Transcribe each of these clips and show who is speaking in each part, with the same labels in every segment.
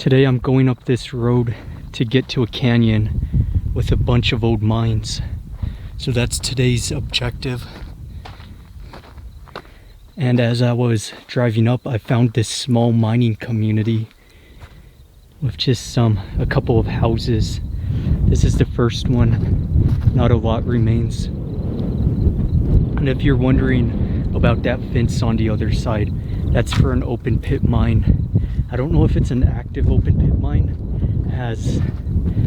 Speaker 1: Today I'm going up this road to get to a canyon with a bunch of old mines. So that's today's objective. And as I was driving up, I found this small mining community with just a couple of houses. This is the first one. Not a lot remains. And if you're wondering about that fence on the other side, that's for an open pit mine. I don't know if it's an active open pit mine, as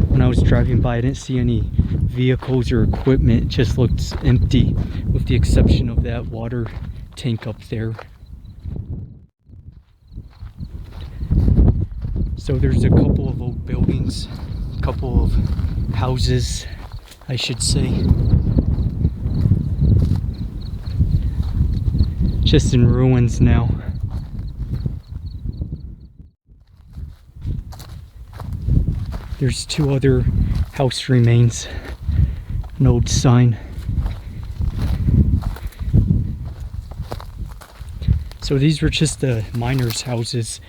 Speaker 1: when I was driving by I didn't see any vehicles or equipment. It just looked empty with the exception of that water tank up there. So there's a couple of old buildings, a couple of houses, I should say. Just in ruins now. There's two other house remains, an old sign. So these were just the miners' houses.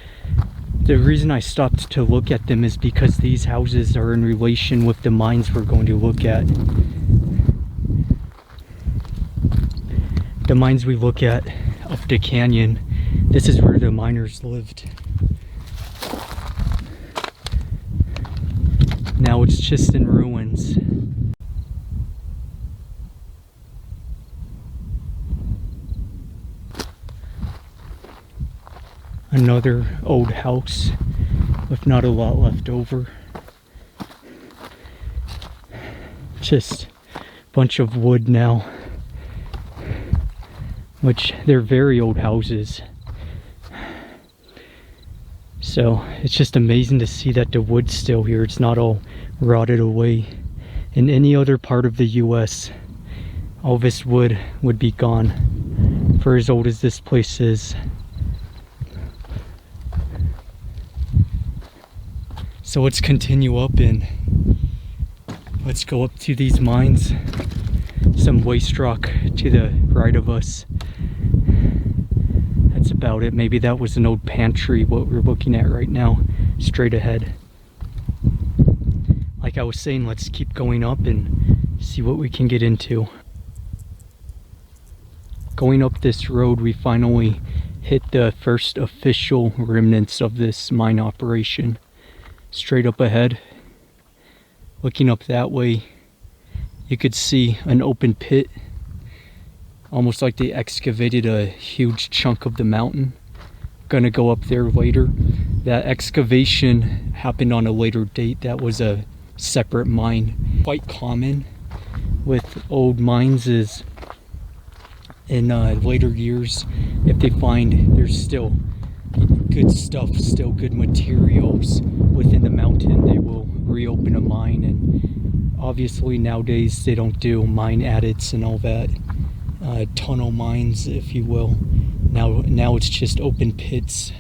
Speaker 1: The reason I stopped to look at them is because these houses are in relation with the mines we're going to look at. The mines we look at up the canyon, this is where the miners lived. Now it's just in ruins. Another old house with not a lot left over. Just a bunch of wood now, which they're very old houses. So it's just amazing to see that the wood's still here. It's not all rotted away. In any other part of the US, all this wood would be gone for as old as this place is. So let's continue up and let's go up to these mines. Some waste rock to the right of us. That's about it. Maybe that was an old pantry, what we're looking at right now, straight ahead. Like I was saying, let's keep going up and see what we can get into. Going up this road, we finally hit the first official remnants of this mine operation. Straight up ahead, looking up that way, you could see an open pit, almost like they excavated a huge chunk of the mountain. Gonna go up there later. That excavation happened on a later date. That was a separate mine. Quite common with old mines is in later years, if they find there's still good stuff, still good materials within the mountain, they will reopen a mine. And obviously nowadays they don't do mine adits and all that, tunnel mines, if you will. Now it's just open pits.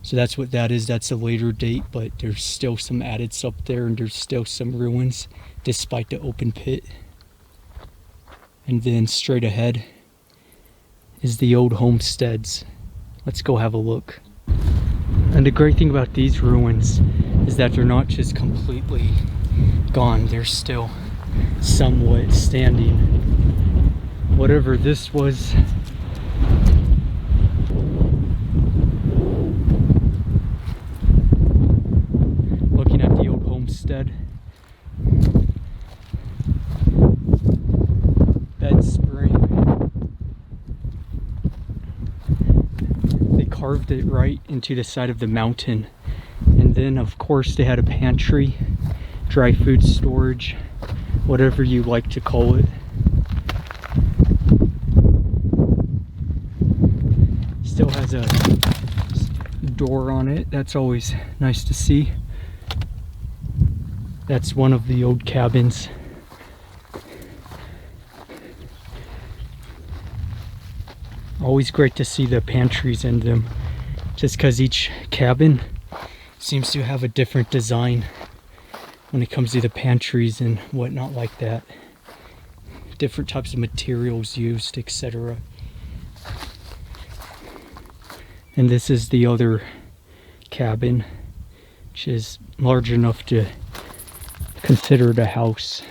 Speaker 1: So that's what that is. That's a later date, but there's still some adits up there and there's still some ruins despite the open pit. And then straight ahead is the old homesteads. Let's go have a look. And the great thing about these ruins is that they're not just completely gone. They're still somewhat standing. Whatever this was, looking at the old homestead. Bed spring. Carved it right into the side of the mountain. And then of course they had a pantry, dry food storage, whatever you like to call it. Still has a door on it. That's always nice to see. That's one of the old cabins. Always great to see the pantries in them, just because each cabin seems to have a different design when it comes to the pantries and whatnot like that. Different types of materials used, etc. And this is the other cabin. which is large enough to consider it a house.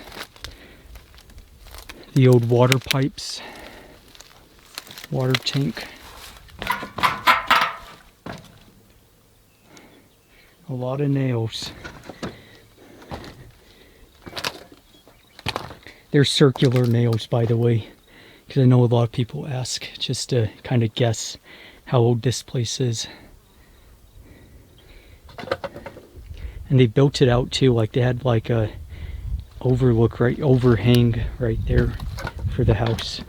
Speaker 1: The old water pipes, water tank. A lot of nails. They're circular nails, by the way, because I know a lot of people ask just to kind of guess how old this place is. And they built it out too, like they had like a overhang right there for the house.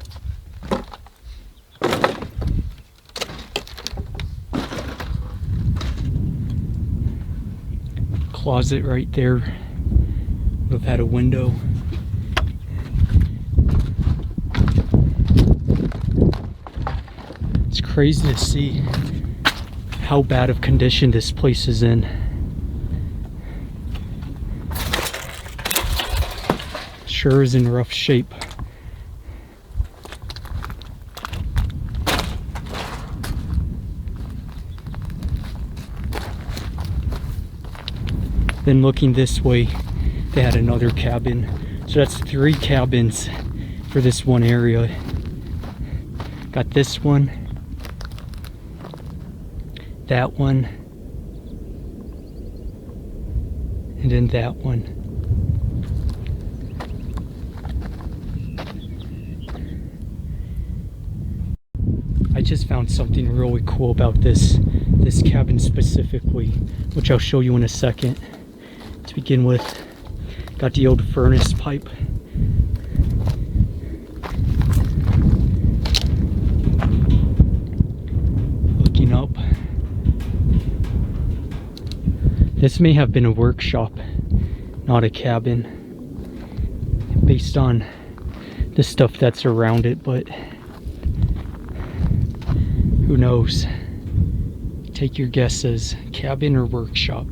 Speaker 1: Closet right there would have had a window. It's crazy to see how bad of condition this place is in. Sure is in rough shape. Then looking this way, they had another cabin. So that's 3 cabins for this one area. Got this one, that one, and then that one. I just found something really cool about this cabin specifically, which I'll show you in a second. To begin with, got the old furnace pipe. Looking up. This may have been a workshop, not a cabin, based on the stuff that's around it, but who knows? Take your guesses, cabin or workshop.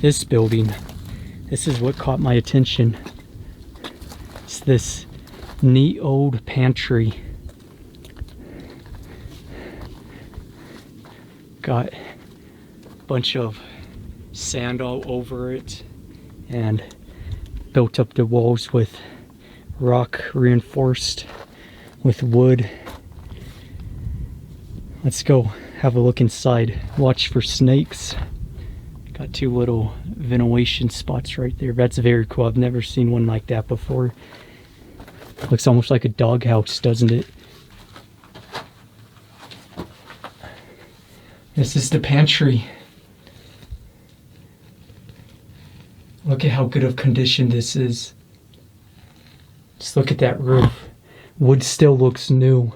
Speaker 1: This building, this is what caught my attention. It's this neat old pantry. Got a bunch of sand all over it and built up the walls with rock reinforced with wood. Let's go have a look inside. Watch for snakes. Got 2 little ventilation spots right there. That's very cool. I've never seen one like that before. Looks almost like a doghouse, doesn't it? This is the pantry. Look at how good of condition this is. Just look at that roof. Wood still looks new.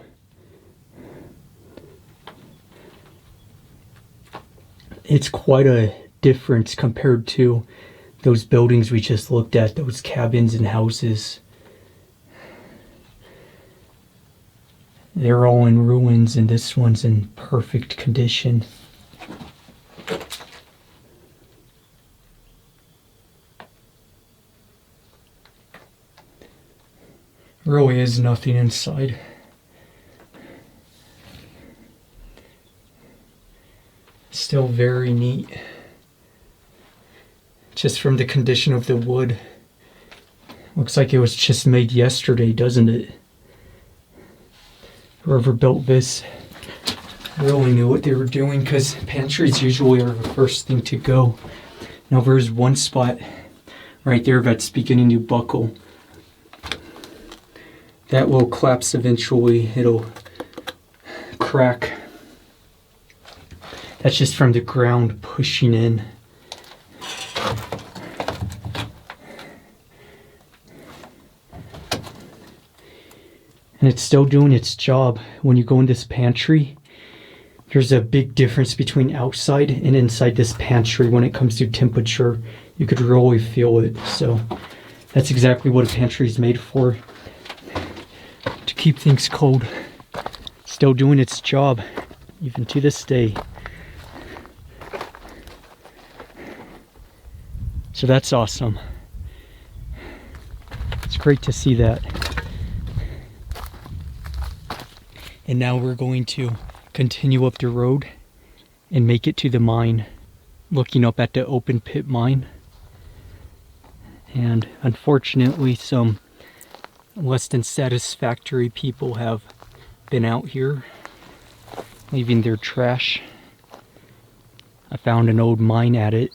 Speaker 1: It's quite a difference compared to those buildings we just looked at, those cabins and houses. They're all in ruins and this one's in perfect condition. Really is nothing inside. Still very neat. Just from the condition of the wood. Looks like it was just made yesterday, doesn't it? Whoever built this really knew what they were doing, because pantries usually are the first thing to go. Now there's one spot right there that's beginning to buckle. That will collapse eventually. It'll crack. That's just from the ground pushing in. And it's still doing its job. When you go in this pantry, there's a big difference between outside and inside this pantry when it comes to temperature. You could really feel it. So that's exactly what a pantry is made for. To keep things cold. Still doing its job, even to this day. So that's awesome. It's great to see that. And now we're going to continue up the road and make it to the mine, looking up at the open pit mine. And unfortunately, some less than satisfactory people have been out here leaving their trash. I found an old mine adit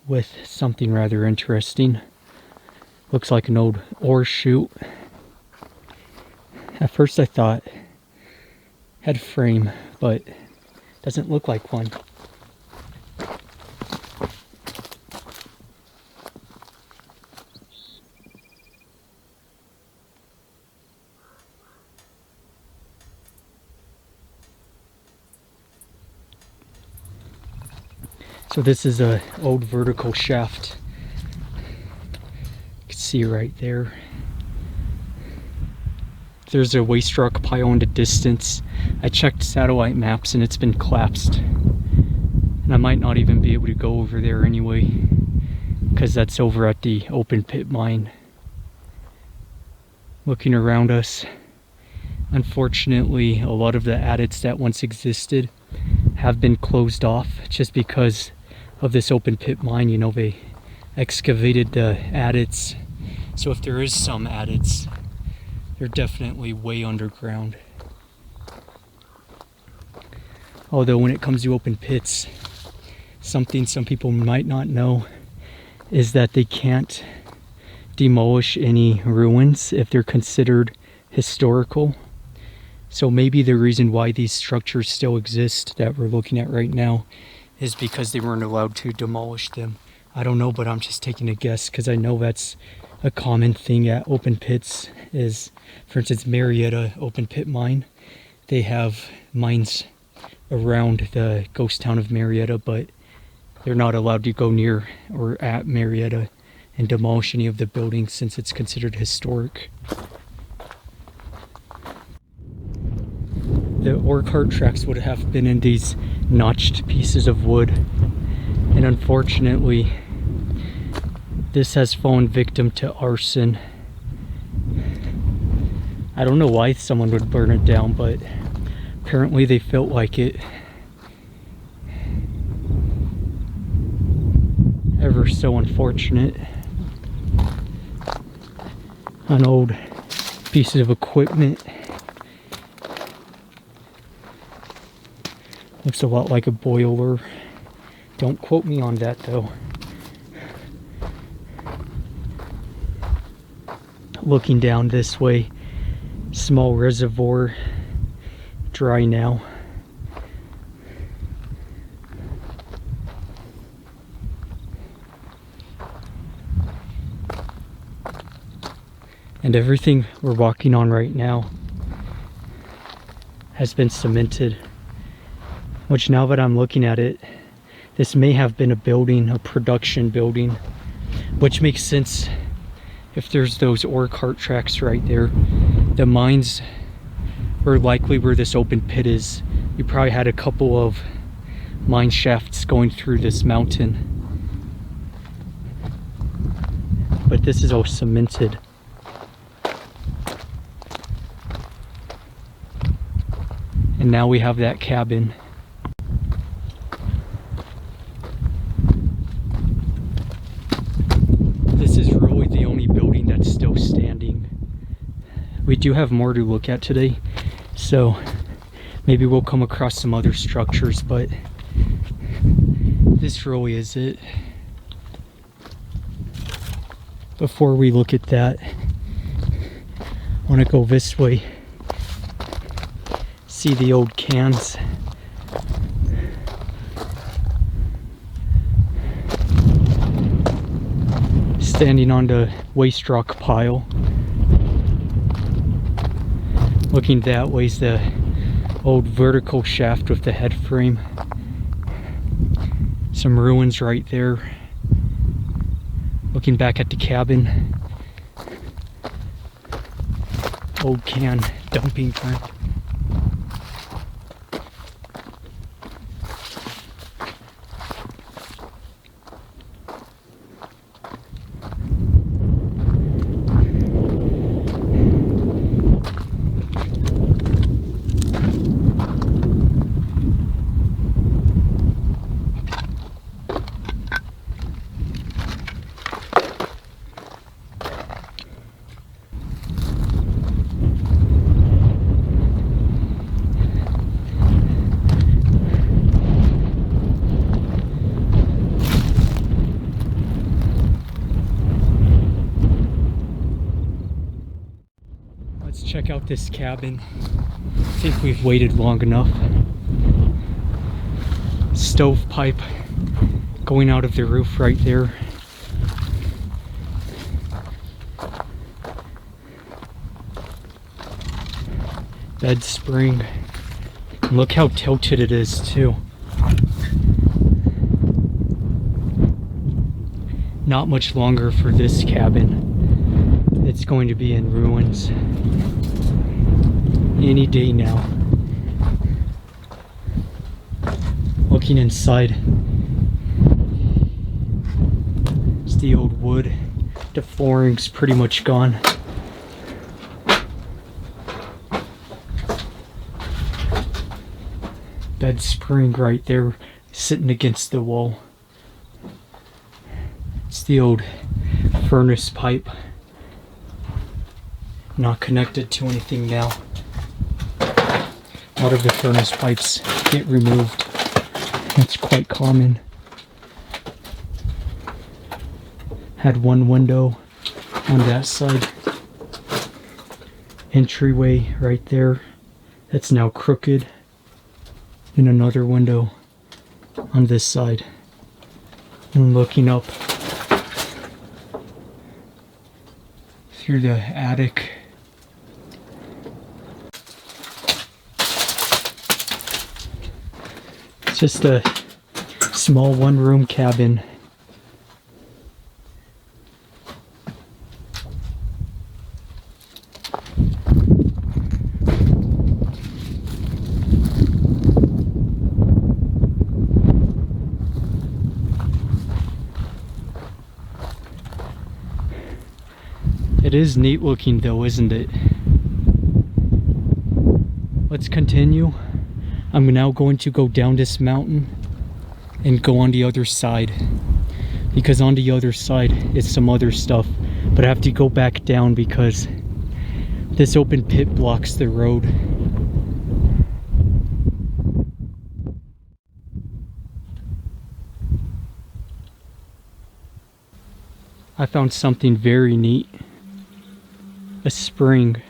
Speaker 1: with something rather interesting. Looks like an old ore chute. At first I thought it had a frame, but doesn't look like one. So this is an old vertical shaft. You can see right there. There's a waste rock pile in the distance. I checked satellite maps and it's been collapsed. And I might not even be able to go over there anyway, because that's over at the open pit mine. Looking around us, unfortunately, a lot of the adits that once existed have been closed off just because of this open pit mine. You know, they excavated the adits, so if there is some adits, they're definitely way underground. Although when it comes to open pits, something some people might not know is that they can't demolish any ruins if they're considered historical. So maybe the reason why these structures still exist that we're looking at right now is because they weren't allowed to demolish them. I don't know, but I'm just taking a guess because I know that's a common thing at open pits. Is, for instance, Marietta open pit mine. They have mines around the ghost town of Marietta, but they're not allowed to go near or at Marietta and demolish any of the buildings since it's considered historic. The ore cart tracks would have been in these notched pieces of wood, and unfortunately this has fallen victim to arson. I don't know why someone would burn it down, but apparently they felt like it. Ever so unfortunate. An old piece of equipment. Looks a lot like a boiler. Don't quote me on that though. Looking down this way, small reservoir, dry now. And everything we're walking on right now has been cemented. Which, now that I'm looking at it, this may have been a building, a production building, which makes sense if there's those ore cart tracks right there. The mines were likely where this open pit is. You probably had a couple of mine shafts going through this mountain. But this is all cemented. And now we have that cabin. This is really the only building that's still standing. We do have more to look at today, so maybe we'll come across some other structures, but this really is it. Before we look at that, I want to go this way. See the old cans. Standing on the waste rock pile. Looking that way is the old vertical shaft with the head frame. Some ruins right there. Looking back at the cabin. Old can dumping ground. check out this cabin. I think we've waited long enough. Stovepipe going out of the roof right there. Bed spring. And look how tilted it is too. Not much longer for this cabin. It's going to be in ruins any day now. Looking inside, it's the old wood. The flooring's pretty much gone. Bed spring right there, sitting against the wall. It's the old furnace pipe. Not connected to anything now. A lot of the furnace pipes get removed. That's quite common. Had one window on that side. Entryway right there. That's now crooked. And another window on this side. And looking up through the attic. It's just a small one-room cabin. It is neat looking though, isn't it? Let's continue. I'm now going to go down this mountain and go on the other side, because on the other side is some other stuff, but I have to go back down because this open pit blocks the road. I found something very neat. A spring.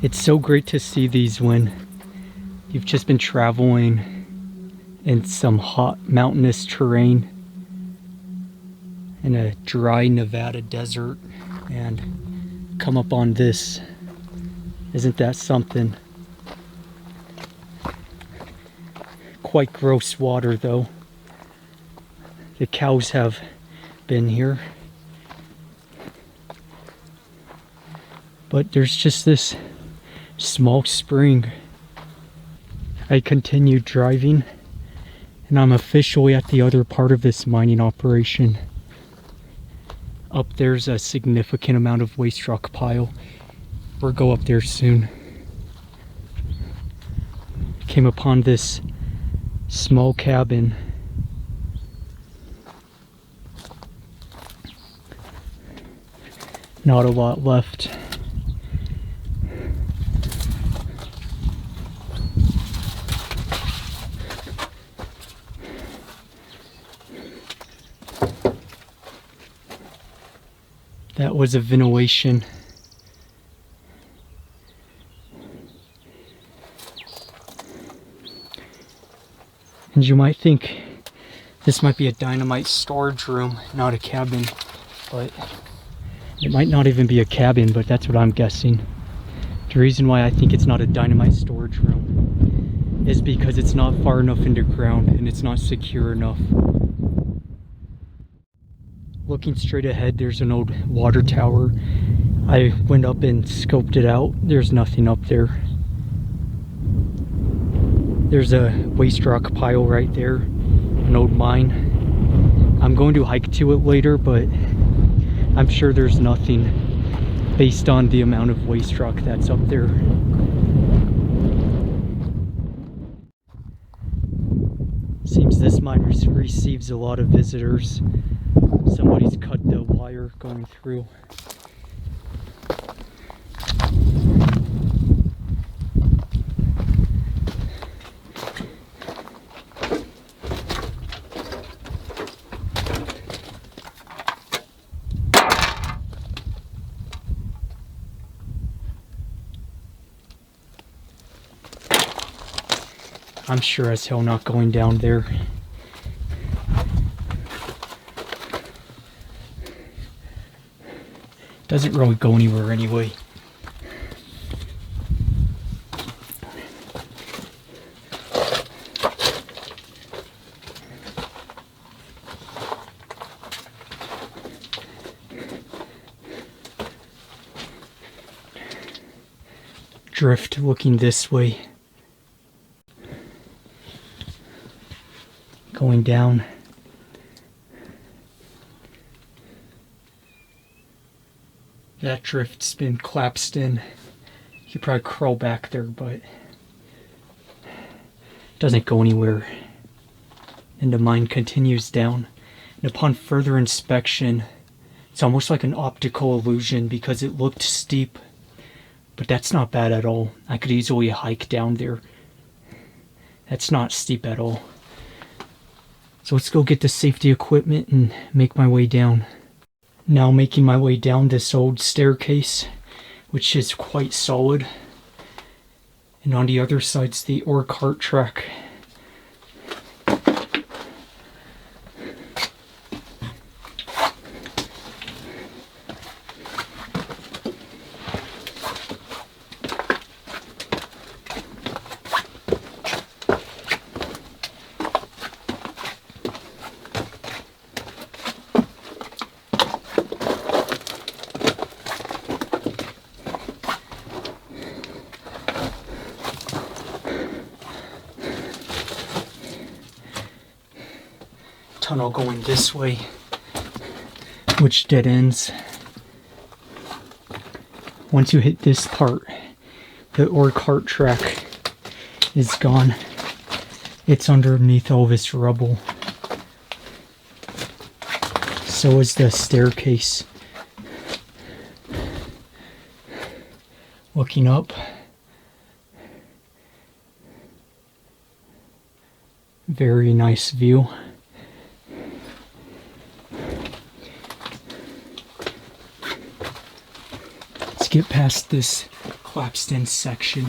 Speaker 1: It's so great to see these when you've just been traveling in some hot mountainous terrain in a dry Nevada desert and come up on this. Isn't that something? Quite gross water though. The cows have been here. But there's just this small spring. I continued driving and I'm officially at the other part of this mining operation. Up there's a significant amount of waste rock pile. We'll go up there soon. Came upon this small cabin. Not a lot left. That was a ventilation. And you might think this might be a dynamite storage room, not a cabin, but it might not even be a cabin, but that's what I'm guessing. The reason why I think it's not a dynamite storage room is because it's not far enough underground and it's not secure enough. Looking straight ahead, there's an old water tower. I went up and scoped it out. There's nothing up there. There's a waste rock pile right there, an old mine. I'm going to hike to it later, but I'm sure there's nothing based on the amount of waste rock that's up there. Seems this mine receives a lot of visitors. Somebody's cut the wire going through. I'm sure as hell not going down there. Doesn't really go anywhere anyway. Drift looking this way. Going down. That drift's been collapsed in. You could probably crawl back there, but it doesn't go anywhere. And the mine continues down. And upon further inspection, it's almost like an optical illusion because it looked steep. But that's not bad at all. I could easily hike down there. That's not steep at all. So let's go get the safety equipment and make my way down. Now making my way down this old staircase, which is quite solid. And on the other side's the ore cart track. Tunnel going this way, which dead ends. Once you hit this part, the ore cart track is gone. It's underneath all this rubble. So is the staircase. Looking up. Very nice view. Get past this collapsed in section.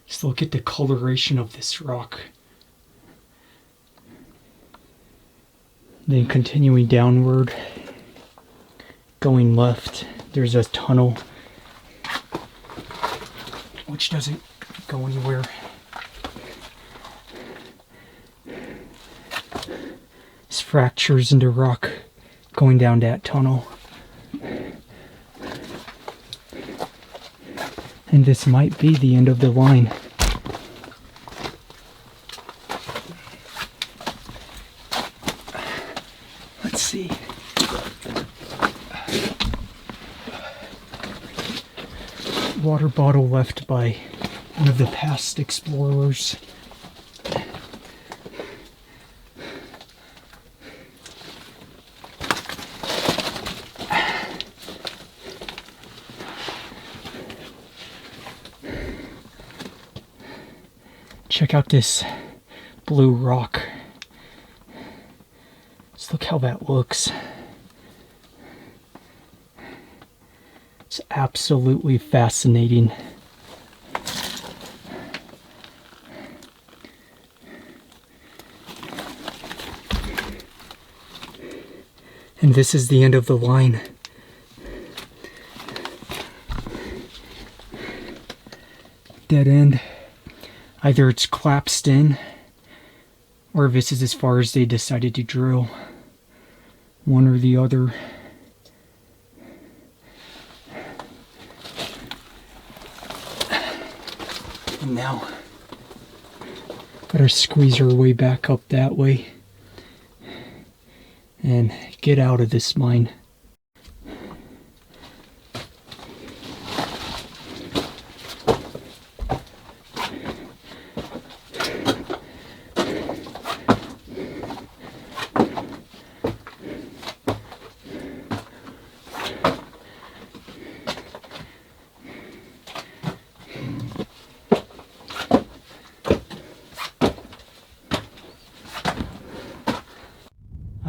Speaker 1: Just look at the coloration of this rock. Then continuing downward, going left, there's a tunnel which doesn't go anywhere. There's fractures in the rock going down that tunnel. And this might be the end of the line. Let's see. Water bottle left by one of the past explorers. Check out this blue rock. Just look how that looks. It's absolutely fascinating. And this is the end of the line. Dead end. Either it's collapsed in, or this is as far as they decided to drill. One or the other. And now, better squeeze our way back up that way and get out of this mine.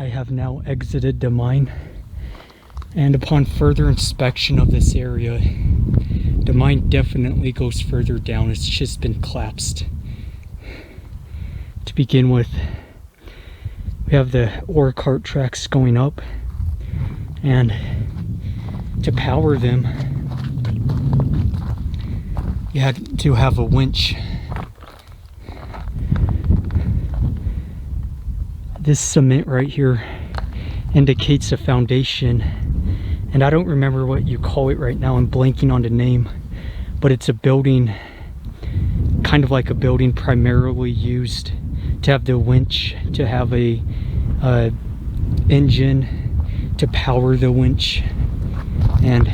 Speaker 1: I have now exited the mine, and upon further inspection of this area, the mine definitely goes further down. It's just been collapsed. To begin with, we have the ore cart tracks going up, and to power them, you had to have a winch. This cement right here indicates a foundation, and I don't remember what you call it right now. I'm blanking on the name, but it's a building, kind of like a building primarily used to have the winch, to have a engine to power the winch, and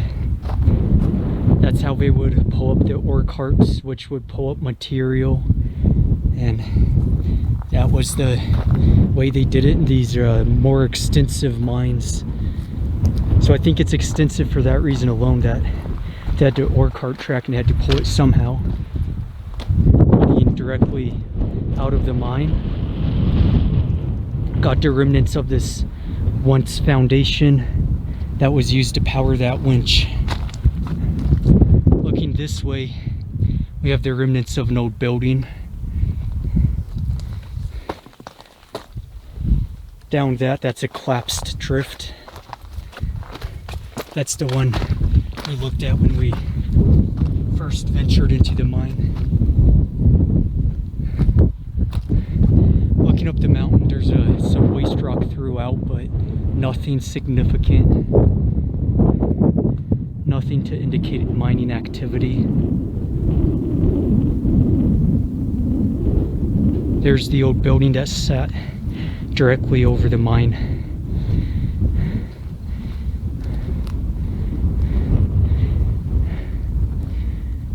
Speaker 1: that's how they would pull up the ore carts, which would pull up material. And that was the way they did it in these more extensive mines. So I think it's extensive for that reason alone, that they had the ore cart track and they had to pull it somehow, being directly out of the mine. Got the remnants of this once foundation that was used to power that winch. Looking this way, we have the remnants of an old building. Down that's a collapsed drift. That's the one we looked at when we first ventured into the mine. Looking up the mountain, there's some waste rock throughout, but nothing significant. Nothing to indicate mining activity. There's the old building that sat directly over the mine.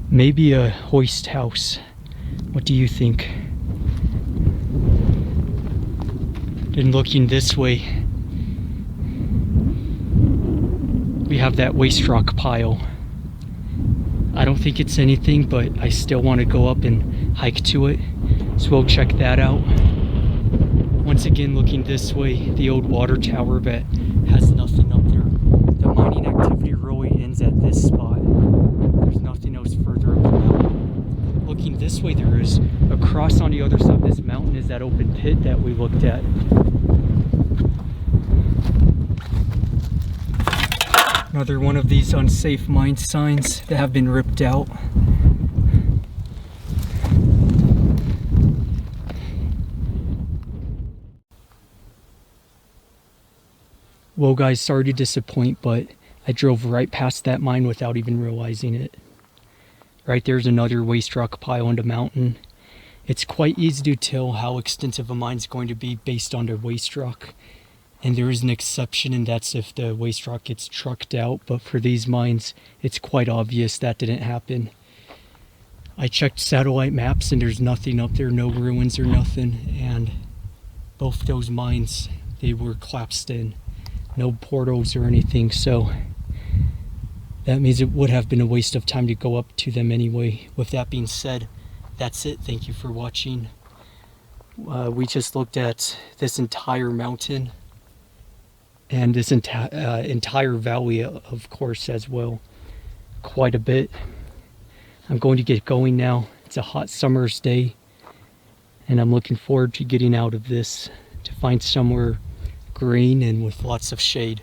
Speaker 1: Maybe a hoist house. What do you think? Then looking this way, we have that waste rock pile. I don't think it's anything, but I still want to go up and hike to it, so we'll check that out. Once again, looking this way, the old water tower that has nothing up there. The mining activity really ends at this spot. There's nothing else further up the mountain. Looking this way, there is, across on the other side of this mountain is that open pit that we looked at. Another one of these unsafe mine signs that have been ripped out. Well guys, sorry to disappoint, but I drove right past that mine without even realizing it. Right there's another waste rock pile on the mountain. It's quite easy to tell how extensive a mine's going to be based on the waste rock. And there is an exception, and that's if the waste rock gets trucked out. But for these mines, it's quite obvious that didn't happen. I checked satellite maps and there's nothing up there, no ruins or nothing. And both those mines, they were collapsed in. No portals or anything, so that means it would have been a waste of time to go up to them anyway. With that being said, that's it. Thank you for watching. We just looked at this entire mountain and this entire valley, of course, as well. Quite a bit. I'm going to get going now. It's a hot summer's day, and I'm looking forward to getting out of this to find somewhere green and with lots of shade.